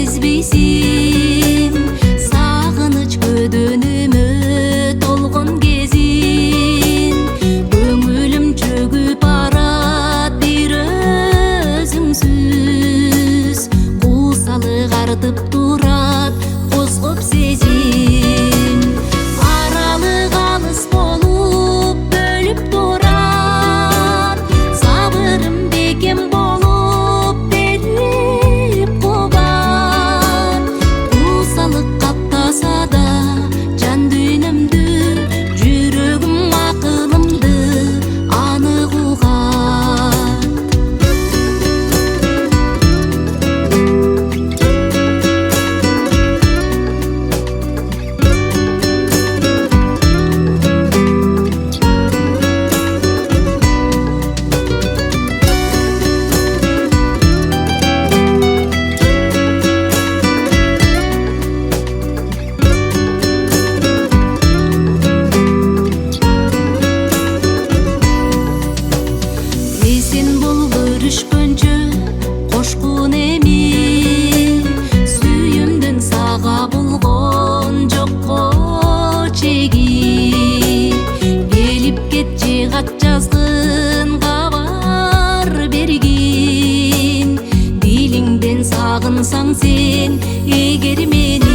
сезбейсиң сагыныч көдөнүмө толгон кезин көңүлүм чөгүп барат бир өзүңсүз куусалык артып турат козгоп сезим аралык алыс болуп бөлүп турат сабырым бекем болуп берип кубат куусалык каптаса да жан дүйнөмдү жүрөгүм акылымды анык угат Сен бул көрүшкөнчө кошкун эми сүйүмдүн сага болгон жокко чеги келип кетчи кат жазгын кабар бергин дилиңден сагынсаң сен эгер мени